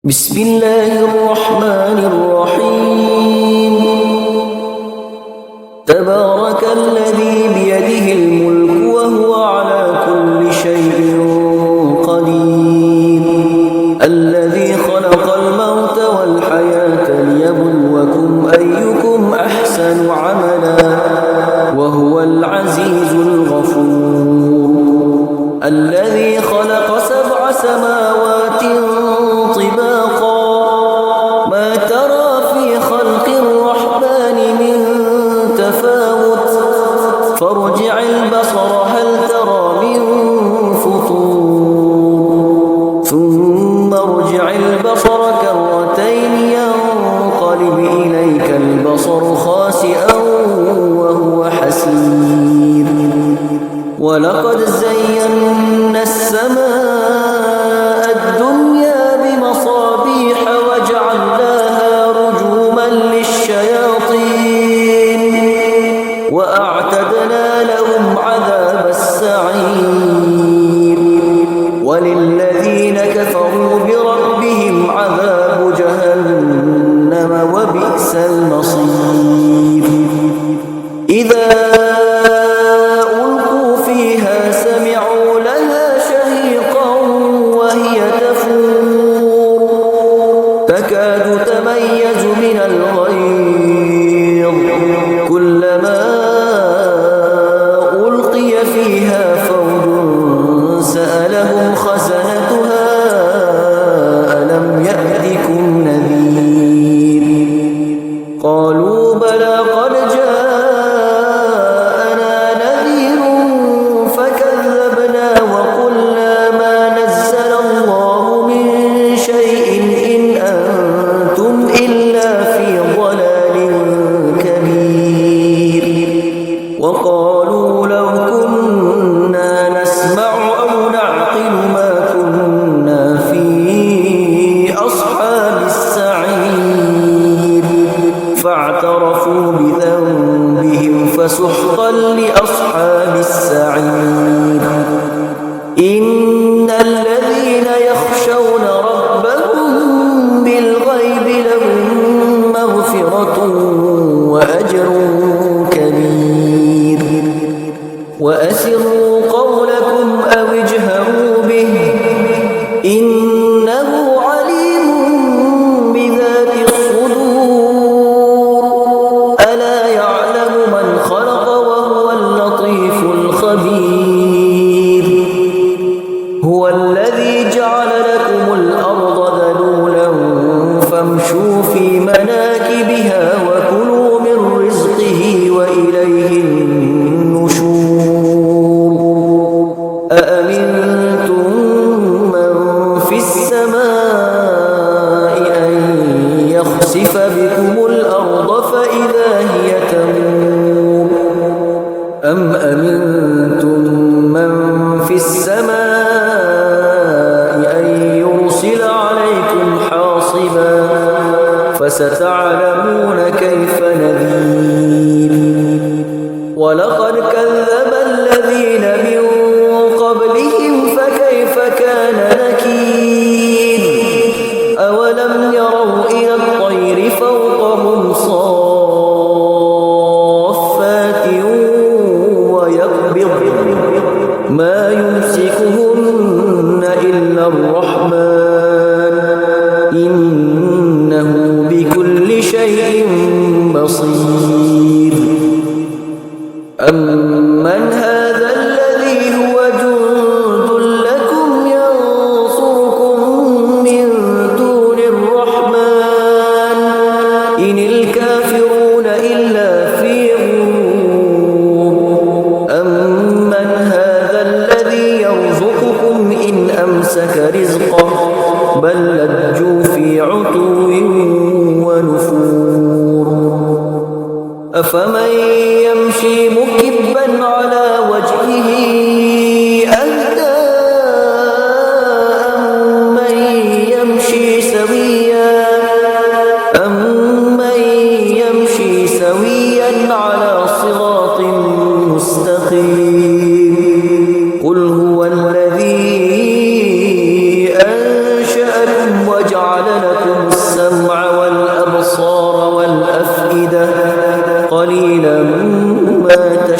بسم الله الرحمن الرحيم تبارك الذي بيده الملك وهو على كل شيء قدير الذي خلق الموت والحياة ليبلوكم أيكم أحسن عملا وهو العزيز الغفور الذي خلق 7 سماوات طباقا ما ترى في خلق الرحمن من تفاوت فارجع البصر هل ترى من فطور ثم ارجع البصر كرتين ينقلب إليك البصر خاسئا وهو حسير ولقد زينا السماء الدنيا بمصابيح وجعلناها رجوما للشياطين وأعتدنا لهم عذاب السعير وللذين كفروا بربهم عذاب جهنم وبئس المصير إذا ألقوا فيها سمعوا لها شهيقا وهي تفور تكاد تميز من الغيظ كلما ألقي فيها فوج سألهم خزنتها ألم يأتكم نذير قالوا بلى قد جاءنا نذير فكذبنا وقلنا ما نزل الله من شيء إن أنتم إلا في ضلال كبير وقالوا لو كنا نسمع أو نعقل ما كنا في أصحاب السعير فاعترفوا بذنبهم فسحقا لأصحاب السعير إن الذين يخشون ربهم بالغيب لهم مغفرة وأجر كبير وأسروا قولكم أو اجهروا به إنه عليم بذات الصدور ألا يعلم من خلق وهو اللطيف الخبير هو الذي جعل لكم الأرض ذلولا فامشوا في مناكبها وكلوا من رزقه وإليه النشور أأمنتم من في السماء أن يخسف بكم الأرض فإذا هي تمور أم أمنتم من في السماء أن يرسل عليكم حاصبا فستعلمون كيف نذير ولقد كذب الذين من قبلهم فكيف كان نكير أولم يروا إلى الطير فوقهم صافات ويقبضن ما يمسكهن إلا الرحمن إنه بكل شيء بصير أمن هذا الذي هو جند لكم ينصركم من دون الرحمن إن الكافرون إلا في غرور أمن هذا الذي يرزقكم إن أمسك رزقه بل لجوا في عتو ونفور أفمن يمشي مكبا على وجهه أهدى أمن يمشي سويا على صراط مستقيم قل هو الذي أنشأ لكم وجعل لكم السمع والأبصار والأفئدة قليلا ما